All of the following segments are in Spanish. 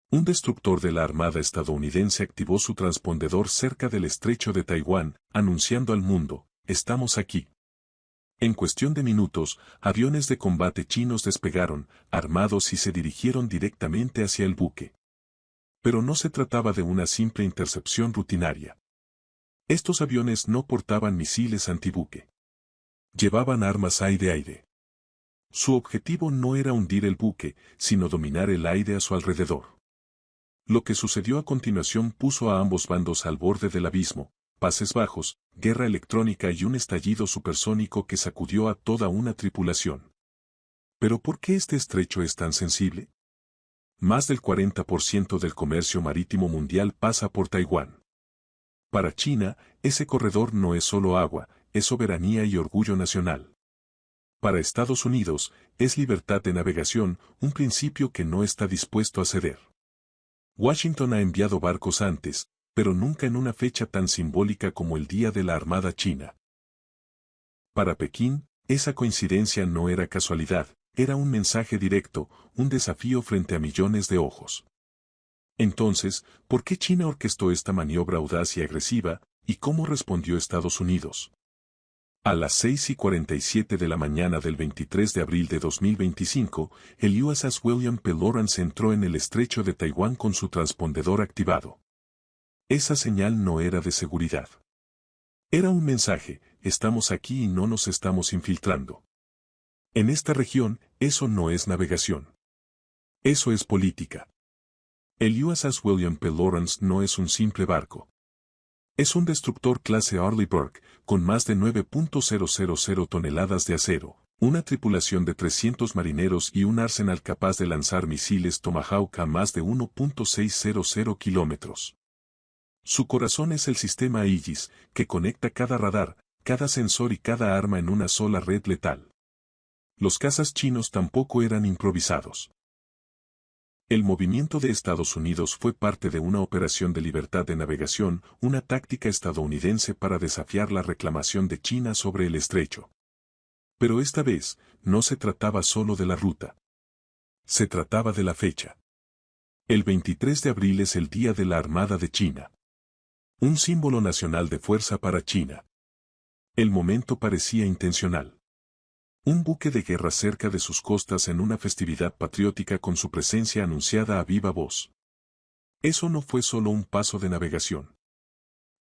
Un destructor de la Armada estadounidense activó su transpondedor cerca del estrecho de Taiwán, anunciando al mundo, «Estamos aquí». En cuestión de minutos, aviones de combate chinos despegaron, armados y se dirigieron directamente hacia el buque. Pero no se trataba de una simple intercepción rutinaria. Estos aviones no portaban misiles antibuque. Llevaban armas aire-aire. Su objetivo no era hundir el buque, sino dominar el aire a su alrededor. Lo que sucedió a continuación puso a ambos bandos al borde del abismo, pases bajos, guerra electrónica y un estallido supersónico que sacudió a toda una tripulación. ¿Pero por qué este estrecho es tan sensible? Más del 40% del comercio marítimo mundial pasa por Taiwán. Para China, ese corredor no es solo agua, es soberanía y orgullo nacional. Para Estados Unidos, es libertad de navegación, un principio que no está dispuesto a ceder. Washington ha enviado barcos antes, pero nunca en una fecha tan simbólica como el Día de la Armada China. Para Pekín, esa coincidencia no era casualidad, era un mensaje directo, un desafío frente a millones de ojos. Entonces, ¿por qué China orquestó esta maniobra audaz y agresiva, y cómo respondió Estados Unidos? A las 6:47 de la mañana del 23 de abril de 2025, el USS William P. Lawrence entró en el estrecho de Taiwán con su transpondedor activado. Esa señal no era de seguridad. Era un mensaje, estamos aquí y no nos estamos infiltrando. En esta región, eso no es navegación. Eso es política. El USS William P. Lawrence no es un simple barco. Es un destructor clase Arleigh Burke, con más de 9.000 toneladas de acero, una tripulación de 300 marineros y un arsenal capaz de lanzar misiles Tomahawk a más de 1.600 kilómetros. Su corazón es el sistema Aegis, que conecta cada radar, cada sensor y cada arma en una sola red letal. Los cazas chinos tampoco eran improvisados. El movimiento de Estados Unidos fue parte de una operación de libertad de navegación, una táctica estadounidense para desafiar la reclamación de China sobre el estrecho. Pero esta vez, no se trataba solo de la ruta. Se trataba de la fecha. El 23 de abril es el Día de la Armada de China. Un símbolo nacional de fuerza para China. El momento parecía intencional. Un buque de guerra cerca de sus costas en una festividad patriótica con su presencia anunciada a viva voz. Eso no fue solo un paso de navegación.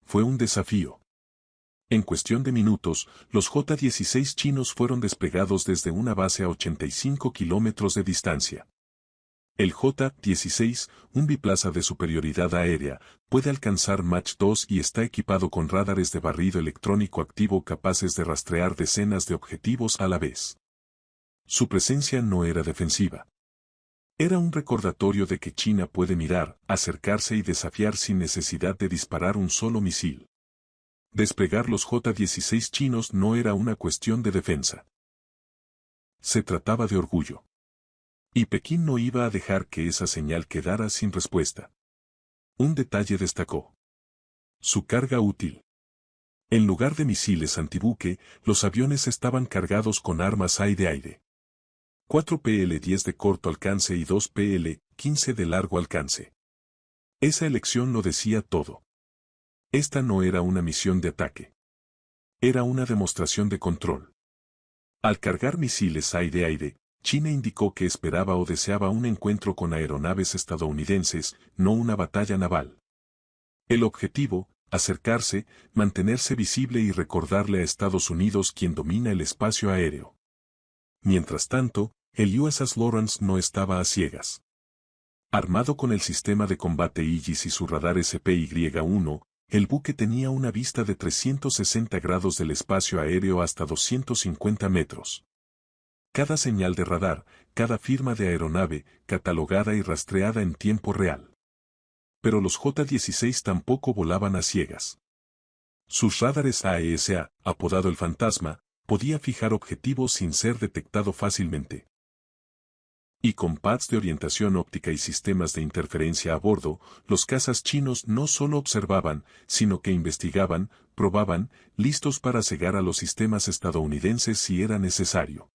Fue un desafío. En cuestión de minutos, los J-16 chinos fueron desplegados desde una base a 85 kilómetros de distancia. El J-16, un biplaza de superioridad aérea, puede alcanzar Mach 2 y está equipado con radares de barrido electrónico activo capaces de rastrear decenas de objetivos a la vez. Su presencia no era defensiva. Era un recordatorio de que China puede mirar, acercarse y desafiar sin necesidad de disparar un solo misil. Desplegar los J-16 chinos no era una cuestión de defensa. Se trataba de orgullo. Y Pekín no iba a dejar que esa señal quedara sin respuesta. Un detalle destacó. Su carga útil. En lugar de misiles antibuque, los aviones estaban cargados con armas aire-aire. 4 PL-10 de corto alcance y 2 PL-15 de largo alcance. Esa elección lo decía todo. Esta no era una misión de ataque. Era una demostración de control. Al cargar misiles aire-aire, China indicó que esperaba o deseaba un encuentro con aeronaves estadounidenses, no una batalla naval. El objetivo, acercarse, mantenerse visible y recordarle a Estados Unidos quién domina el espacio aéreo. Mientras tanto, el USS Lawrence no estaba a ciegas. Armado con el sistema de combate Aegis y su radar SPY-1, el buque tenía una vista de 360 grados del espacio aéreo hasta 250 metros. Cada señal de radar, cada firma de aeronave, catalogada y rastreada en tiempo real. Pero los J-16 tampoco volaban a ciegas. Sus radares AESA, apodado el Fantasma, podía fijar objetivos sin ser detectado fácilmente. Y con pads de orientación óptica y sistemas de interferencia a bordo, los cazas chinos no solo observaban, sino que investigaban, probaban, listos para cegar a los sistemas estadounidenses si era necesario.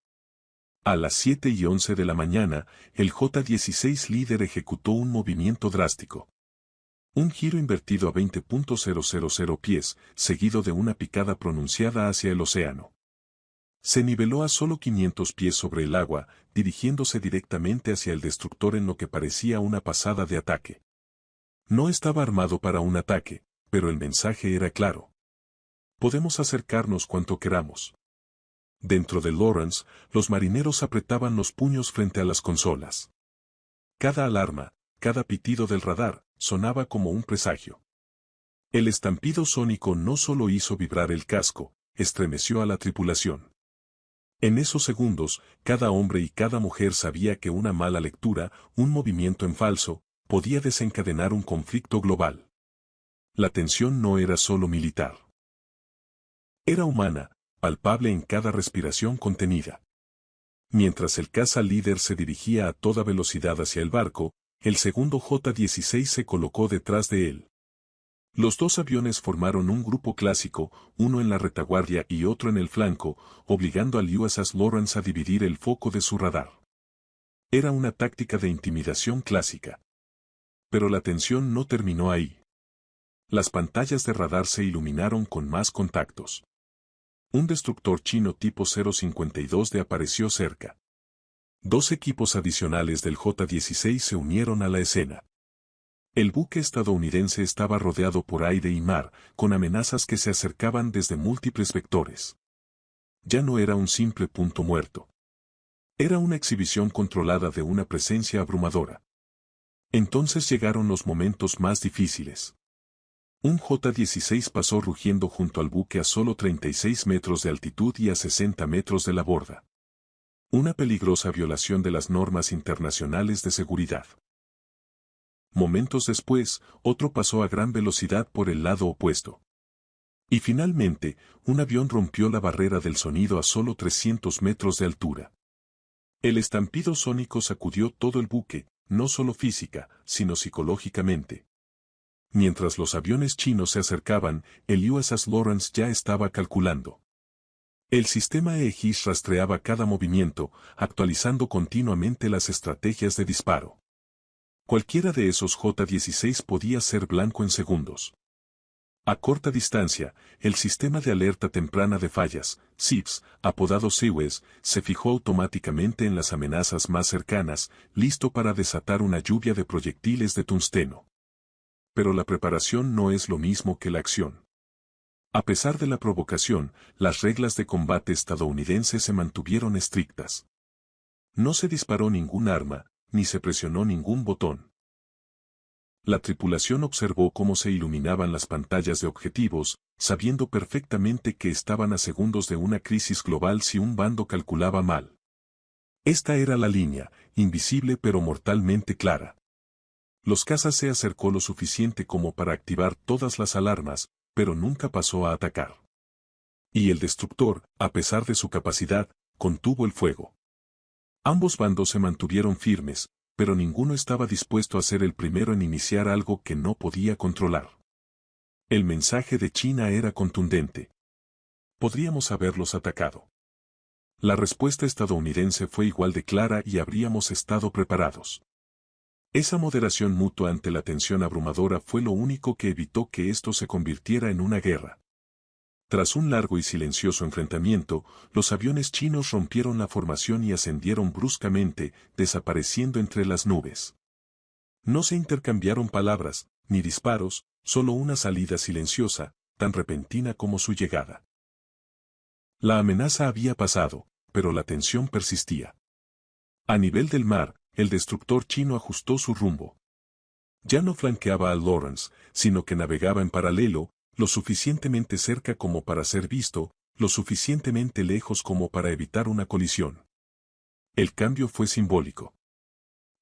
A las 7:11 de la mañana, el J-16 líder ejecutó un movimiento drástico. Un giro invertido a 20.000 pies, seguido de una picada pronunciada hacia el océano. Se niveló a solo 500 pies sobre el agua, dirigiéndose directamente hacia el destructor en lo que parecía una pasada de ataque. No estaba armado para un ataque, pero el mensaje era claro. Podemos acercarnos cuanto queramos. Dentro de Lawrence, los marineros apretaban los puños frente a las consolas. Cada alarma, cada pitido del radar, sonaba como un presagio. El estampido sónico no solo hizo vibrar el casco, estremeció a la tripulación. En esos segundos, cada hombre y cada mujer sabía que una mala lectura, un movimiento en falso, podía desencadenar un conflicto global. La tensión no era solo militar. Era humana, palpable en cada respiración contenida. Mientras el caza líder se dirigía a toda velocidad hacia el barco, el segundo J-16 se colocó detrás de él. Los dos aviones formaron un grupo clásico, uno en la retaguardia y otro en el flanco, obligando al USS Lawrence a dividir el foco de su radar. Era una táctica de intimidación clásica. Pero la tensión no terminó ahí. Las pantallas de radar se iluminaron con más contactos. Un destructor chino tipo 052 de apareció cerca. Dos equipos adicionales del J-16 se unieron a la escena. El buque estadounidense estaba rodeado por aire y mar, con amenazas que se acercaban desde múltiples vectores. Ya no era un simple punto muerto. Era una exhibición controlada de una presencia abrumadora. Entonces llegaron los momentos más difíciles. Un J-16 pasó rugiendo junto al buque a solo 36 metros de altitud y a 60 metros de la borda. Una peligrosa violación de las normas internacionales de seguridad. Momentos después, otro pasó a gran velocidad por el lado opuesto. Y finalmente, un avión rompió la barrera del sonido a solo 300 metros de altura. El estampido sónico sacudió todo el buque, no solo física, sino psicológicamente. Mientras los aviones chinos se acercaban, el USS Lawrence ya estaba calculando. El sistema Aegis rastreaba cada movimiento, actualizando continuamente las estrategias de disparo. Cualquiera de esos J-16 podía ser blanco en segundos. A corta distancia, el sistema de alerta temprana de fallas, SIFS, apodado SEWES, se fijó automáticamente en las amenazas más cercanas, listo para desatar una lluvia de proyectiles de tungsteno. Pero la preparación no es lo mismo que la acción. A pesar de la provocación, las reglas de combate estadounidenses se mantuvieron estrictas. No se disparó ningún arma, ni se presionó ningún botón. La tripulación observó cómo se iluminaban las pantallas de objetivos, sabiendo perfectamente que estaban a segundos de una crisis global si un bando calculaba mal. Esta era la línea, invisible pero mortalmente clara. Los cazas se acercó lo suficiente como para activar todas las alarmas, pero nunca pasó a atacar. Y el destructor, a pesar de su capacidad, contuvo el fuego. Ambos bandos se mantuvieron firmes, pero ninguno estaba dispuesto a ser el primero en iniciar algo que no podía controlar. El mensaje de China era contundente. Podríamos haberlos atacado. La respuesta estadounidense fue igual de clara y habríamos estado preparados. Esa moderación mutua ante la tensión abrumadora fue lo único que evitó que esto se convirtiera en una guerra. Tras un largo y silencioso enfrentamiento, los aviones chinos rompieron la formación y ascendieron bruscamente, desapareciendo entre las nubes. No se intercambiaron palabras, ni disparos, solo una salida silenciosa, tan repentina como su llegada. La amenaza había pasado, pero la tensión persistía. A nivel del mar, el destructor chino ajustó su rumbo. Ya no flanqueaba al Lawrence, sino que navegaba en paralelo, lo suficientemente cerca como para ser visto, lo suficientemente lejos como para evitar una colisión. El cambio fue simbólico.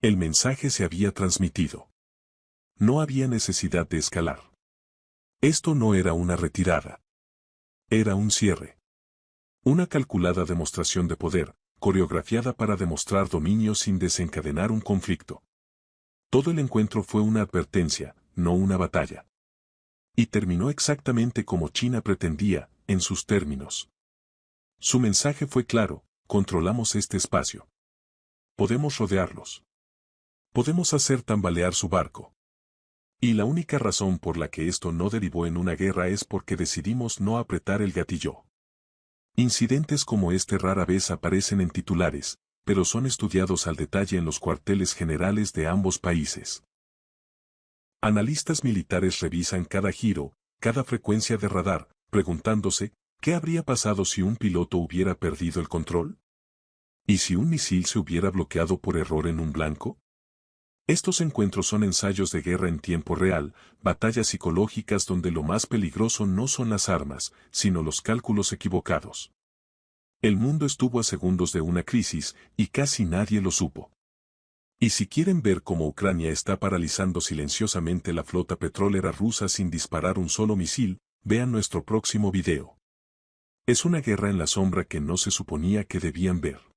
El mensaje se había transmitido. No había necesidad de escalar. Esto no era una retirada. Era un cierre. Una calculada demostración de poder, coreografiada para demostrar dominio sin desencadenar un conflicto. Todo el encuentro fue una advertencia, no una batalla. Y terminó exactamente como China pretendía, en sus términos. Su mensaje fue claro: controlamos este espacio. Podemos rodearlos. Podemos hacer tambalear su barco. Y la única razón por la que esto no derivó en una guerra es porque decidimos no apretar el gatillo. Incidentes como este rara vez aparecen en titulares, pero son estudiados al detalle en los cuarteles generales de ambos países. Analistas militares revisan cada giro, cada frecuencia de radar, preguntándose, ¿qué habría pasado si un piloto hubiera perdido el control? ¿Y si un misil se hubiera bloqueado por error en un blanco? Estos encuentros son ensayos de guerra en tiempo real, batallas psicológicas donde lo más peligroso no son las armas, sino los cálculos equivocados. El mundo estuvo a segundos de una crisis, y casi nadie lo supo. Y si quieren ver cómo Ucrania está paralizando silenciosamente la flota petrolera rusa sin disparar un solo misil, vean nuestro próximo video. Es una guerra en la sombra que no se suponía que debían ver.